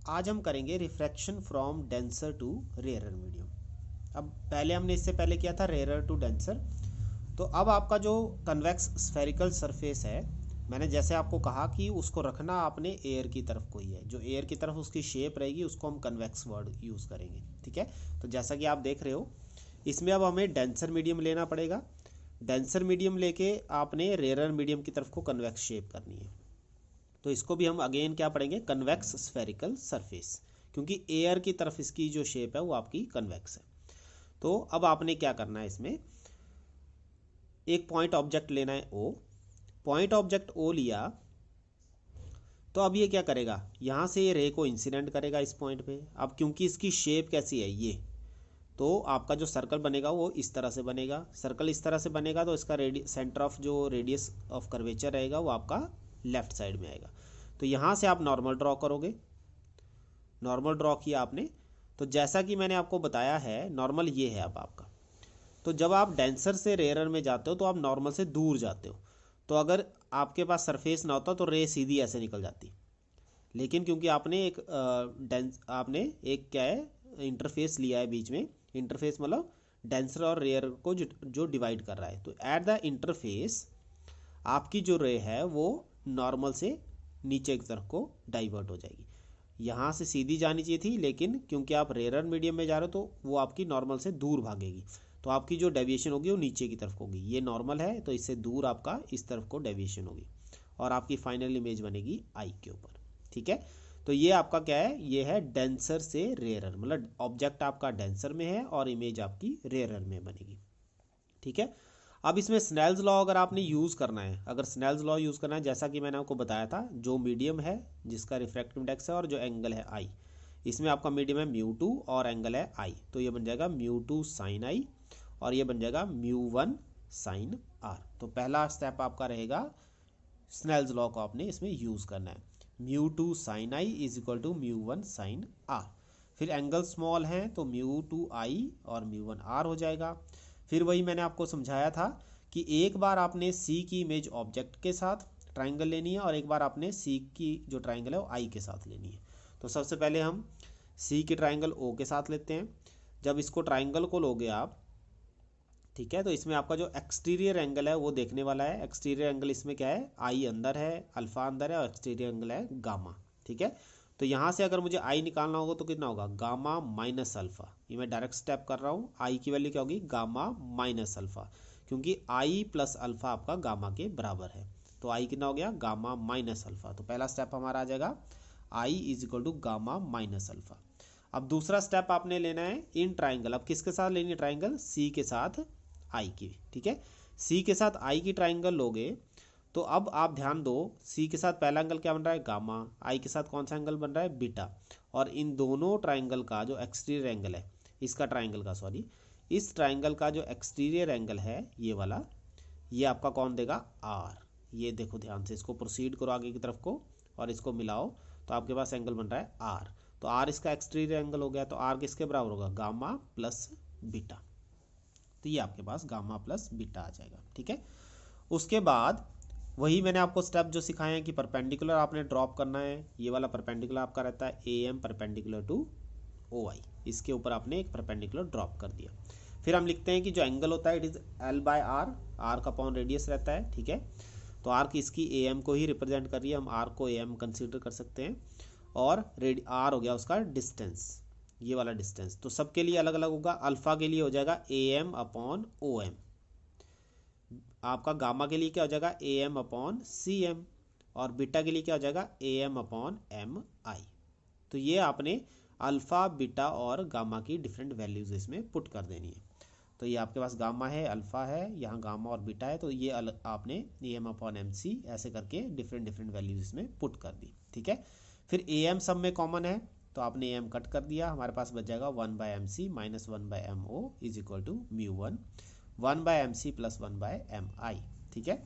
आज हम करेंगे refraction from denser to rarer medium. अब पहले हमने इससे पहले किया था रेयरर टू डेंसर। तो अब आपका जो कन्वेक्स स्फेरिकल सरफेस है, मैंने जैसे आपको कहा कि उसको रखना आपने एयर की तरफ को ही है, जो एयर की तरफ उसकी शेप रहेगी उसको हम कन्वेक्स वर्ड यूज़ करेंगे। ठीक है, तो जैसा कि आप देख रहे हो इसमें अब हमें डेंसर मीडियम लेना पड़ेगा। डेंसर मीडियम लेके आपने रेयरर मीडियम की तरफ को कन्वेक्स शेप करनी है। तो इसको भी हम अगेन क्या पढ़ेंगे, कन्वेक्स स्फेरिकल सरफेस, क्योंकि एयर की तरफ इसकी जो शेप है वो आपकी कन्वेक्स है। तो अब आपने क्या करना है, इसमें एक पॉइंट ऑब्जेक्ट लेना है ओ। पॉइंट ऑब्जेक्ट ओ लिया तो अब ये क्या करेगा, यहाँ से ये रे को इंसिडेंट करेगा इस पॉइंट पे। अब क्योंकि इसकी शेप कैसी है ये, तो आपका जो सर्कल बनेगा वो इस तरह से बनेगा। सर्कल इस तरह से बनेगा तो इसका सेंटर ऑफ जो रेडियस ऑफ कर्वेचर रहेगा वो आपका लेफ्ट साइड में आएगा। तो यहाँ से आप नॉर्मल ड्रॉ करोगे। नॉर्मल ड्रॉ किया आपने, तो जैसा कि मैंने आपको बताया है नॉर्मल ये है अब आपका। तो जब आप डेंसर से रेयरर में जाते हो तो आप नॉर्मल से दूर जाते हो। तो अगर आपके पास सरफेस ना होता तो रे सीधी ऐसे निकल जाती, लेकिन क्योंकि आपने एक आपने एक क्या है इंटरफेस लिया है बीच में। इंटरफेस मतलब डेंसर और रेयर को जो डिवाइड कर रहा है। तो एट द इंटरफेस आपकी जो रे है वो नॉर्मल से नीचे की तरफ को डाइवर्ट हो जाएगी। यहाँ से सीधी जानी चाहिए थी, लेकिन क्योंकि आप रेयरर मीडियम में जा रहे हो तो वो आपकी नॉर्मल से दूर भागेगी। तो आपकी जो डेविएशन होगी वो नीचे की तरफ होगी। ये नॉर्मल है तो इससे दूर आपका इस तरफ को डेविएशन होगी और आपकी फाइनल इमेज बनेगी आई के ऊपर। ठीक है, तो ये आपका क्या है, ये है डेंसर से रेयरर, मतलब ऑब्जेक्ट आपका डेंसर में है और इमेज आपकी रेयरर में बनेगी। ठीक है, अब इसमें स्नेल्स लॉ अगर आपने यूज़ करना है, अगर स्नेल्स लॉ यूज़ करना है, जैसा कि मैंने आपको बताया था, जो मीडियम है जिसका रिफ्रैक्टिव इंडेक्स है और जो एंगल है आई, इसमें आपका मीडियम है म्यू टू और एंगल है आई, तो ये बन जाएगा म्यू टू साइन आई और ये बन जाएगा म्यू वन साइन आर। तो पहला स्टेप आपका रहेगा, स्नेल्स लॉ को आपने इसमें यूज़ करना है। Mu two sine I is equal to mu one sine R. फिर एंगल स्मॉल है तो म्यू टू आई और म्यू वन आर हो जाएगा। फिर वही मैंने आपको समझाया था कि एक बार आपने सी की इमेज ऑब्जेक्ट के साथ ट्राइंगल लेनी है और एक बार आपने सी की जो ट्राइंगल है वो आई के साथ लेनी है। तो सबसे पहले हम सी की ट्राइंगल ओ के साथ लेते हैं। जब इसको ट्राइंगल को लोगे आप, ठीक है, तो इसमें आपका जो एक्सटीरियर एंगल है वो देखने वाला है। एक्सटीरियर एंगल इसमें क्या है, आई अंदर है, अल्फा अंदर है और एक्सटीरियर एंगल है गामा। ठीक है, तो यहाँ से अगर मुझे आई निकालना होगा तो कितना होगा, गामा माइनस अल्फा। ये मैं डायरेक्ट स्टेप कर रहा हूँ, आई की वैल्यू क्या होगी, गामा माइनस अल्फा, क्योंकि आई प्लस अल्फा आपका गामा के बराबर है। तो आई कितना हो गया, गामा माइनस अल्फा। तो पहला स्टेप हमारा आ जाएगा I is equal to gamma minus alpha. अब दूसरा स्टेप आपने लेना है इन ट्राइंगल। अब किसके साथ लेनी है ट्राइंगल, सी के साथ आई की। ठीक है, सी के साथ आई की ट्राइंगल लोगे तो अब आप ध्यान दो, सी के साथ पहला एंगल क्या बन रहा है, गामा। आई के साथ कौन सा एंगल बन रहा है, बीटा। और इन दोनों ट्राइंगल का जो एक्सटीरियर एंगल है, इसका ट्राइंगल का सॉरी, इस ट्राइंगल का जो एक्सटीरियर एंगल है ये वाला, ये आपका कौन देगा, आर। ये देखो ध्यान से, इसको प्रोसीड करो आगे की तरफ को और इसको मिलाओ तो आपके पास एंगल बन रहा है आर। तो आर इसका एक्सटीरियर एंगल हो गया। तो आर किसके बराबर होगा, गामा प्लस बीटा। तो ये आपके पास गामा प्लस बीटा आ जाएगा। ठीक है, उसके बाद वही मैंने आपको स्टेप जो सिखाए हैं कि परपेंडिकुलर आपने ड्रॉप करना है। ये वाला परपेंडिकुलर आपका रहता है A M perpendicular to O I, इसके ऊपर आपने एक परपेंडिकुलर ड्रॉप कर दिया। फिर हम लिखते हैं कि जो एंगल होता है it is L by R, R का अपॉन रेडियस रहता है। ठीक है, तो आर की इसकी ए एम को ही रिप्रेजेंट कर रही है, हम आर को ए एम कंसिडर कर सकते हैं। और आर हो गया उसका डिस्टेंस, ये वाला डिस्टेंस। तो सबके लिए अलग अलग होगा। अल्फा के लिए हो जाएगा A M upon O M, आपका गामा के लिए क्या हो जाएगा, A M upon C M, और बीटा के लिए क्या हो जाएगा, A M upon M I. तो ये आपने अल्फ़ा बीटा और गामा की डिफरेंट वैल्यूज़ इसमें पुट कर देनी है। तो ये आपके पास गामा है, अल्फ़ा है, यहाँ गामा और बीटा है, तो ये आपने A M upon M C ऐसे करके डिफरेंट डिफरेंट वैल्यूज़ इसमें पुट कर दी। ठीक है, फिर ए एम सब में कॉमन है तो आपने ए एम कट कर दिया, हमारे पास बच जाएगा one by M C minus one by M O is equal to mu one, one by M C plus one by M I. ठीक है,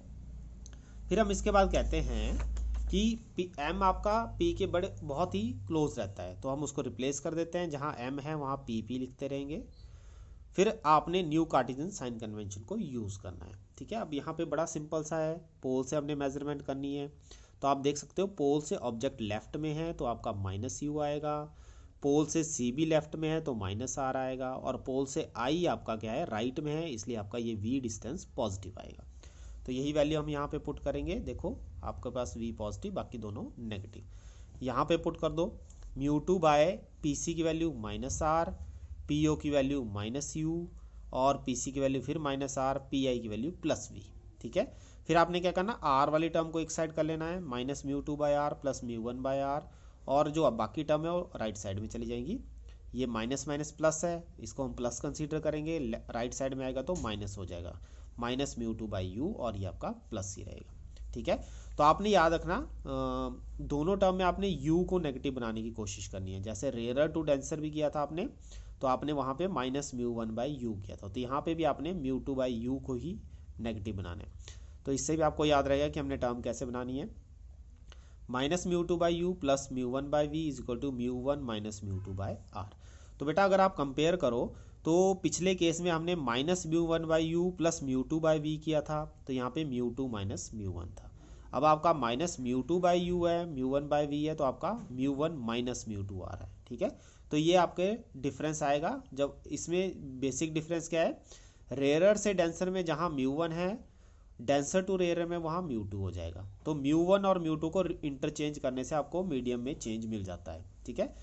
फिर हम इसके बाद कहते हैं कि एम आपका पी के बड़े बहुत ही क्लोज रहता है, तो हम उसको रिप्लेस कर देते हैं, जहाँ एम है वहाँ पी लिखते रहेंगे। फिर आपने न्यू कार्टेशियन साइन कन्वेंशन को यूज़ करना है। ठीक है, अब यहाँ पे बड़ा सिंपल सा है, पोल से हमने मेजरमेंट करनी है। तो आप देख सकते हो पोल से ऑब्जेक्ट लेफ्ट में है तो आपका माइनस यू आएगा, पोल से सी भी लेफ्ट में है तो माइनस आर आएगा, और पोल से आई आपका क्या है, राइट में है, इसलिए आपका ये वी डिस्टेंस पॉजिटिव आएगा। तो यही वैल्यू हम यहाँ पे पुट करेंगे। देखो आपके पास वी पॉजिटिव, बाकी दोनों नेगेटिव। यहाँ पे पुट कर दो mu two by P C की value minus R, P O की वैल्यू माइनस यू, और पी सी की वैल्यू फिर माइनस आर, पी आई की वैल्यू प्लस वी। ठीक है, फिर आपने क्या करना, आर वाली टर्म को एक साइड कर लेना है, minus mu two by R plus mu one by R, और जो अब बाकी टर्म है वो राइट साइड में चली जाएंगी। ये माइनस माइनस प्लस है, इसको हम प्लस कंसीडर करेंगे, राइट साइड में आएगा तो माइनस हो जाएगा, minus mu two by you, और ये आपका प्लस ही रहेगा। ठीक है, तो आपने याद रखना दोनों टर्म में आपने u को नेगेटिव बनाने की कोशिश करनी है। जैसे रेयर टू डेंसर भी किया था आपने, तो आपने वहाँ पे minus mu one by you किया था, तो यहाँ पे भी आपने म्यू टू बाई यू को ही नेगेटिव बनाना है। तो इससे भी आपको याद रहेगा कि हमने टर्म कैसे बनानी है, minus mu two by you plus mu one by V is equal to mu one minus mu two by R. तो बेटा अगर आप कंपेयर करो तो पिछले केस में हमने minus mu one by you plus mu two by v किया था, तो यहाँ पे mu two minus mu one था। अब आपका minus mu two by u है, म्यू वन बाई वी है, तो आपका mu one minus mu two आ रहा है। ठीक है, तो ये आपके डिफरेंस आएगा। जब इसमें बेसिक डिफरेंस क्या है, रेयरर से डेंसर में जहाँ म्यू वन है, डेंसर टू रेयर में वहाँ म्यू टू हो जाएगा। तो म्यू वन और म्यू टू को इंटरचेंज करने से आपको मीडियम में चेंज मिल जाता है। ठीक है,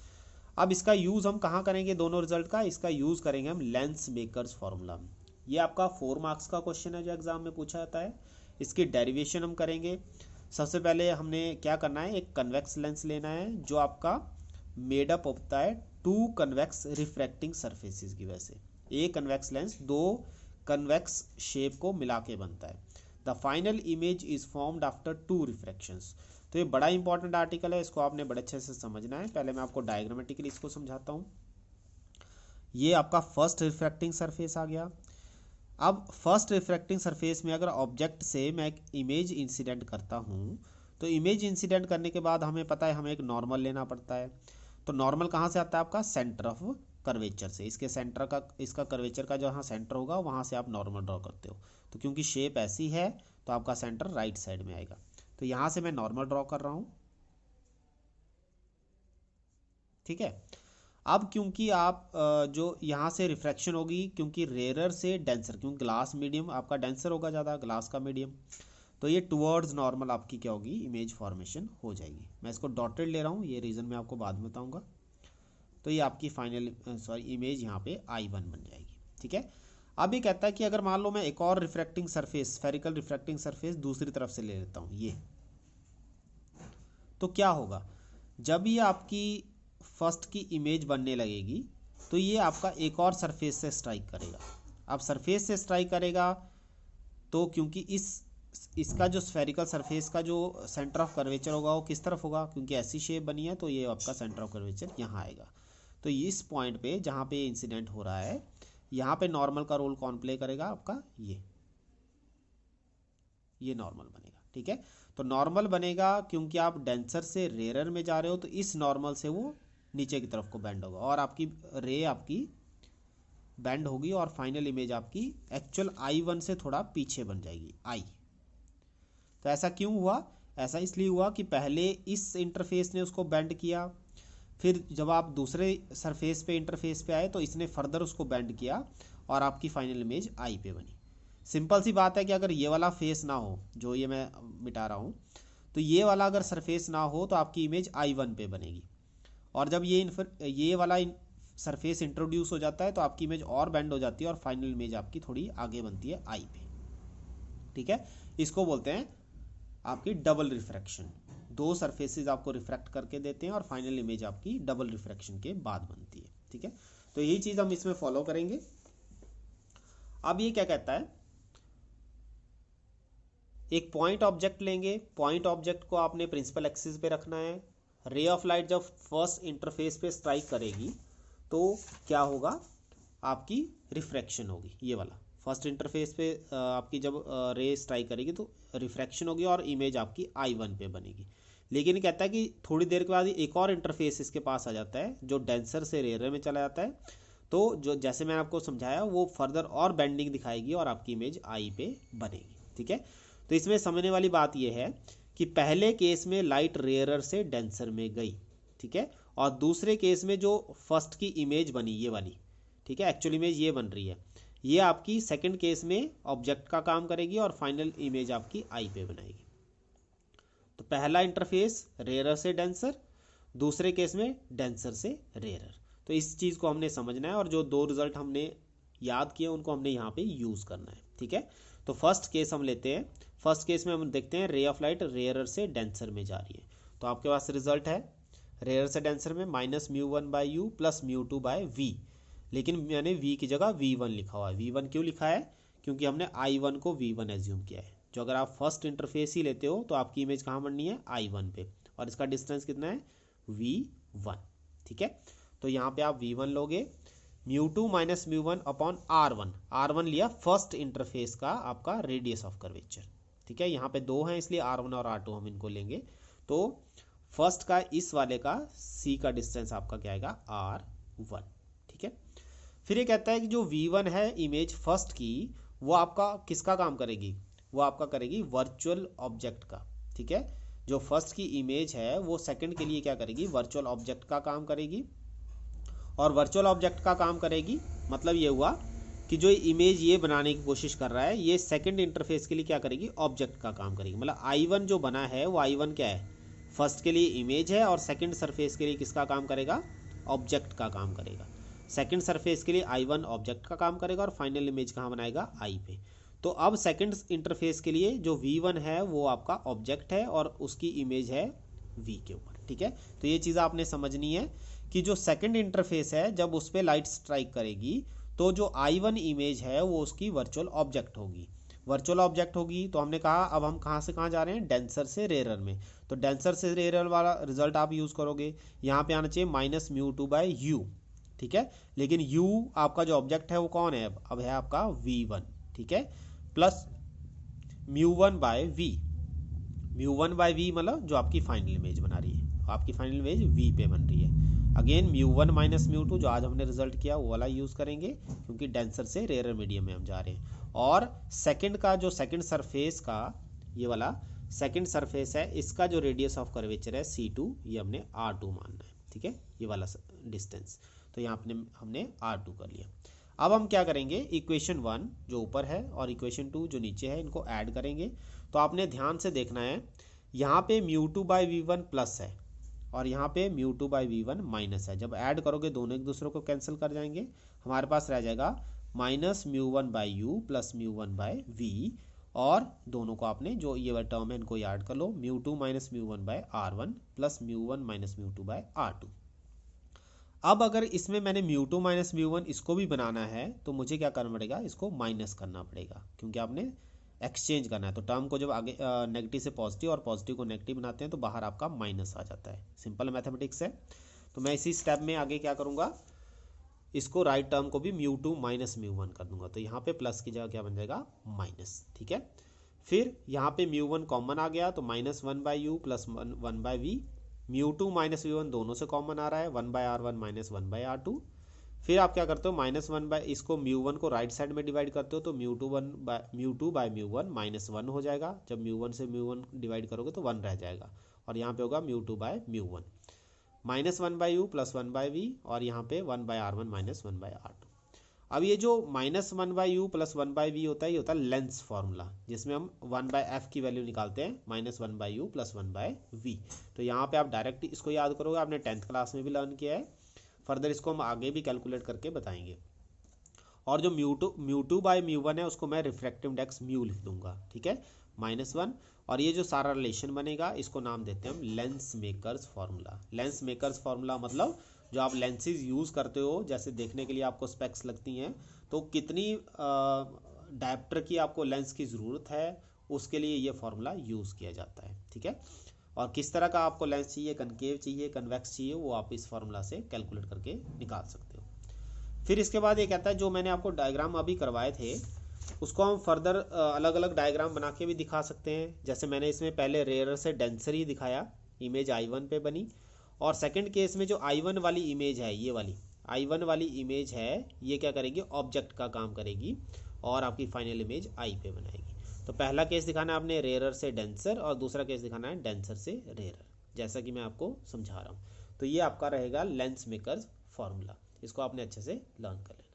अब इसका यूज़ हम कहाँ करेंगे दोनों रिजल्ट का, इसका यूज़ करेंगे हम लेंस मेकर्स फॉर्मूला में। ये आपका 4 मार्क्स का क्वेश्चन है जो एग्जाम में पूछा जाता है। इसकी डेरिवेशन हम करेंगे। सबसे पहले हमने क्या करना है, एक कन्वेक्स लेंस लेना है जो आपका मेडअप होता है 2 कन्वेक्स रिफ्रैक्टिंग सरफेसेस की वजह से। एक कन्वेक्स लेंस 2 कन्वेक्स शेप को मिला के बनता है। The final image is formed after 2 रिफ्रैक्शंस। तो ये बड़ा इंपॉर्टेंट आर्टिकल है, इसको आपने बड़े अच्छे से समझना है। पहले मैं आपको डायग्रामेटिकली इसको समझाता हूँ। ये आपका फर्स्ट रिफ्रैक्टिंग सरफेस आ गया। अब फर्स्ट रिफ्रैक्टिंग सरफेस में अगर ऑब्जेक्ट से मैं एक इमेज इंसिडेंट करता हूँ, तो इमेज इंसिडेंट करने के बाद हमें पता है हमें एक नॉर्मल लेना पड़ता है। तो नॉर्मल कहाँ से आता है, आपका सेंटर ऑफ कर्वेचर से। इसके सेंटर का, इसका कर्वेचर का जहाँ सेंटर होगा वहाँ से आप नॉर्मल ड्रॉ करते हो। तो क्योंकि शेप ऐसी है तो आपका सेंटर राइट साइड में आएगा। तो यहाँ से मैं नॉर्मल ड्रॉ कर रहा हूँ। ठीक है, अब क्योंकि आप जो यहाँ से रिफ्रैक्शन होगी, क्योंकि रेयरर से डेंसर, क्योंकि ग्लास मीडियम आपका डेंसर होगा ज़्यादा, ग्लास का मीडियम, तो ये टुवर्ड्स नॉर्मल आपकी क्या होगी, इमेज फॉर्मेशन हो जाएगी। मैं इसको डॉटेड ले रहा हूँ, ये रीज़न मैं आपको बाद में बताऊँगा। तो ये आपकी फाइनल इमेज यहाँ पे I1 बन जाएगी। ठीक है, अब ये कहता है कि अगर मान लो मैं एक और refracting surface, spherical refracting surface दूसरी तरफ से ले लेता हूँ ये, तो क्या होगा, जब ये आपकी फर्स्ट की इमेज बनने लगेगी तो ये आपका एक और सरफेस से स्ट्राइक करेगा। अब सरफेस से स्ट्राइक करेगा तो क्योंकि इसका जो स्फेरिकल सरफेस का जो सेंटर ऑफ कर्वेचर होगा वो किस तरफ होगा, क्योंकि ऐसी शेप बनी है तो ये आपका सेंटर ऑफ कर्वेचर यहाँ आएगा। तो इस पॉइंट पे जहाँ पे इंसिडेंट हो रहा है, यहाँ पे नॉर्मल का रोल कौन प्ले करेगा, आपका ये नॉर्मल बनेगा। ठीक है, तो नॉर्मल बनेगा क्योंकि आप डेंसर से रेयरर में जा रहे हो, तो इस नॉर्मल से वो नीचे की तरफ को बेंड होगा और आपकी रे आपकी बेंड होगी और फाइनल इमेज आपकी एक्चुअल I1 से थोड़ा पीछे बन जाएगी I। तो ऐसा क्यों हुआ, ऐसा इसलिए हुआ कि पहले इस इंटरफेस ने उसको बेंड किया, फिर जब आप दूसरे सरफेस पे इंटरफेस पे आए तो इसने फर्दर उसको बेंड किया और आपकी फाइनल इमेज I पे बनी। सिंपल सी बात है कि अगर ये वाला फेस ना हो, जो ये मैं मिटा रहा हूँ, तो ये वाला अगर सरफेस ना हो तो आपकी इमेज I1 पे बनेगी, और जब ये वाला सरफेस इंट्रोड्यूस हो जाता है तो आपकी इमेज और बेंड हो जाती है और फाइनल इमेज आपकी थोड़ी आगे बनती है I पे। ठीक है, इसको बोलते हैं आपकी डबल रिफ्रैक्शन। 2 सरफेसेस आपको रिफ्रैक्ट करके देते हैं और फाइनल इमेज आपकी डबल रिफ्रैक्शन के बाद बनती है। ठीक है, तो यही चीज़ हम इसमें फॉलो करेंगे। अब ये क्या कहता है, एक पॉइंट ऑब्जेक्ट लेंगे, पॉइंट ऑब्जेक्ट को आपने प्रिंसिपल एक्सिस पे रखना है। रे ऑफ लाइट जब फर्स्ट इंटरफेस पे स्ट्राइक करेगी तो क्या होगा, आपकी रिफ्रैक्शन होगी। ये वाला फर्स्ट इंटरफेस पे आपकी जब रे स्ट्राइक करेगी तो रिफ्रैक्शन होगी और इमेज आपकी I1 पे बनेगी। लेकिन कहता है कि थोड़ी देर के बाद एक और इंटरफेस इसके पास आ जाता है जो डेंसर से रेयर में चला जाता है, तो जो जैसे मैंने आपको समझाया वो फर्दर और बेंडिंग दिखाएगी और आपकी इमेज I पे बनेगी। ठीक है, तो इसमें समझने वाली बात यह है कि पहले केस में लाइट रेयरर से डेंसर में गई, ठीक है, और दूसरे केस में जो फर्स्ट की इमेज बनी ये वाली, ठीक है, एक्चुअल इमेज ये बन रही है, ये आपकी सेकंड केस में ऑब्जेक्ट का काम करेगी और फाइनल इमेज आपकी आई पे बनाएगी। तो पहला इंटरफेस रेयरर से डेंसर, दूसरे केस में डेंसर से रेयरर। तो इस चीज़ को हमने समझना है और जो दो रिजल्ट हमने याद किए उनको हमने यहाँ पे यूज़ करना है, ठीक है। तो फर्स्ट केस हम लेते हैं। फर्स्ट केस में हम देखते हैं रे ऑफ लाइट रेयरर से डेंसर में जा रही है। तो आपके पास रिजल्ट है रेयरर से डेंसर में -μ1/u प्लस μ2/v, लेकिन मैंने v की जगह v1 लिखा हुआ है। v1 क्यों लिखा है? क्योंकि हमने i1 को v1 एज्यूम किया है। जो अगर आप फर्स्ट इंटरफेस ही लेते हो तो आपकी इमेज कहाँ बननी है? i1 पे, और इसका डिस्टेंस कितना है? v1, ठीक है। तो यहाँ पे आप v1 लोगे, μ2 माइनस μ1 अपॉन r1, r1 लिया फर्स्ट इंटरफेस का आपका रेडियस ऑफ कर्वेचर, ठीक है। यहाँ पे दो हैं इसलिए r1 और r2 हम इनको लेंगे। तो फर्स्ट का इस वाले का c का डिस्टेंस आपका क्या आएगा? r1, ठीक है। फिर ये कहता है कि जो v1 है इमेज फर्स्ट की, वो आपका किसका काम करेगी? वो आपका करेगी वर्चुअल ऑब्जेक्ट का, ठीक है। जो फर्स्ट की इमेज है वो सेकंड के लिए क्या करेगी? वर्चुअल ऑब्जेक्ट का काम करेगी। और वर्चुअल ऑब्जेक्ट का काम करेगी मतलब ये हुआ कि जो इमेज ये बनाने की कोशिश कर रहा है ये सेकंड इंटरफेस के लिए क्या करेगी? ऑब्जेक्ट का काम करेगी। मतलब i1 जो बना है वो i1 क्या है? फर्स्ट के लिए इमेज है, और सेकंड सरफेस के लिए किसका काम करेगा? ऑब्जेक्ट का काम करेगा। सेकंड सरफेस के लिए i1 ऑब्जेक्ट का काम करेगा और फाइनल इमेज कहाँ बनाएगा? i पे। तो अब सेकंड इंटरफेस के लिए जो v1 है वो आपका ऑब्जेक्ट है और उसकी इमेज है v के ऊपर, ठीक है। तो ये चीज़ आपने समझनी है कि जो सेकंड इंटरफेस है जब उस पर लाइट स्ट्राइक करेगी तो जो i1 इमेज है वो उसकी वर्चुअल ऑब्जेक्ट होगी। वर्चुअल ऑब्जेक्ट होगी तो हमने कहा अब हम कहाँ से कहाँ जा रहे हैं? डेंसर से रेयरर में। तो डेंसर से रेयरर वाला रिजल्ट आप यूज़ करोगे, यहाँ पे आना चाहिए -μ2/u, ठीक है। लेकिन u आपका जो ऑब्जेक्ट है वो कौन है? अब है आपका v1, ठीक है, प्लस μ1/v। μ1/v मतलब जो आपकी फाइनल इमेज बना रही है, आपकी फाइनल इमेज v पे बन रही है। अगेन μ1 माइनस μ2 जो आज हमने रिजल्ट किया वो वाला यूज़ करेंगे क्योंकि डेंसर से रेयरर मीडियम में हम जा रहे हैं। और सेकंड का जो सेकंड सरफेस का ये वाला सेकंड सरफेस है, इसका जो रेडियस ऑफ कर्वेचर है c2, ये हमने r2 मानना है, ठीक है, ये वाला डिस्टेंस। तो यहाँ हमने r2 कर लिया। अब हम क्या करेंगे? इक्वेशन 1 जो ऊपर है और इक्वेशन 2 जो नीचे है इनको ऐड करेंगे। तो आपने ध्यान से देखना है, यहाँ पे μ2/v1 प्लस है और यहाँ पे μ2/v1 माइनस है। जब ऐड करोगे दोनों एक दूसरे को कैंसिल कर जाएंगे, हमारे पास रह जाएगा -μ1/u प्लस μ1/v, और दोनों को आपने जो ये वाला टर्म है इनको याद कर लो, μ2 minus μ1/r1 plus μ1 minus μ2/r2। अब अगर इसमें मैंने μ2 माइनस μ1 इसको भी बनाना है तो मुझे क्या करना पड़ेगा? इसको माइनस करना पड़ेगा क्योंकि आपने एक्सचेंज करना है। तो टर्म को जब आगे नेगेटिव से पॉजिटिव और पॉजिटिव को नेगेटिव बनाते हैं तो बाहर आपका माइनस आ जाता है। सिंपल मैथमेटिक्स है। तो मैं इसी स्टेप में आगे क्या करूँगा? इसको राइट टर्म को भी μ2 माइनस μ1 कर दूंगा। तो यहाँ पे प्लस की जगह क्या बन जाएगा? माइनस, ठीक है। फिर यहाँ पे μ1 कॉमन आ गया तो -1/u प्लस 1/v, μ2 माइनस μ1 दोनों से कॉमन आ रहा है, 1/r1 माइनस 1/r2। फिर आप क्या करते हो? -1 इसको μ1 को राइट साइड में डिवाइड करते हो तो μ2/μ1 -1 हो जाएगा। जब μ1 से μ1 डिवाइड करोगे तो 1 रह जाएगा और यहाँ पे होगा μ2/μ1, -1/u प्लस 1/v, और यहाँ पे 1/r1 माइनस 1/r2। अब ये जो -1/u प्लस 1/v होता है ये होता है लेंस फार्मूला, जिसमें हम 1/f की वैल्यू निकालते हैं, -1/u प्लस 1/v। तो यहाँ पे आप डायरेक्ट इसको याद करोगे, आपने 10th क्लास में भी लर्न किया है। फर्दर इसको हम आगे भी कैलकुलेट करके बताएंगे। और जो μ2/μ1 है उसको मैं रिफ्रैक्टिव इंडेक्स म्यू लिख दूंगा, ठीक है, -1। और ये जो सारा रिलेशन बनेगा इसको नाम देते हैं हम lens makers formula. Lens makers formula मतलब जो आप लेंसेज यूज़ करते हो, जैसे देखने के लिए आपको स्पेक्स लगती हैं, तो कितनी डायप्टर की आपको लेंस की ज़रूरत है उसके लिए ये फार्मूला यूज़ किया जाता है, ठीक है। और किस तरह का आपको लेंस चाहिए, कनकेव चाहिए, कन्वेक्स चाहिए, वो आप इस फार्मूला से कैलकुलेट करके निकाल सकते हो। फिर इसके बाद ये कहता है जो मैंने आपको डायग्राम अभी करवाए थे उसको हम फर्दर अलग अलग डायग्राम बना के भी दिखा सकते हैं। जैसे मैंने इसमें पहले रेयरर से डेंसर ही दिखाया, इमेज i1 पे बनी, और सेकंड केस में जो i1 वाली इमेज है, ये वाली i1 वाली इमेज है, ये क्या करेगी? ऑब्जेक्ट का काम करेगी और आपकी फाइनल इमेज i पे बनाएगी। तो पहला केस दिखाना है आपने रेयरर से डेंसर, और दूसरा केस दिखाना है डेंसर से रेयरर, जैसा कि मैं आपको समझा रहा हूँ। तो ये आपका रहेगा लेंस मेकर्स फॉर्मूला, इसको आपने अच्छे से लर्न कर लेना।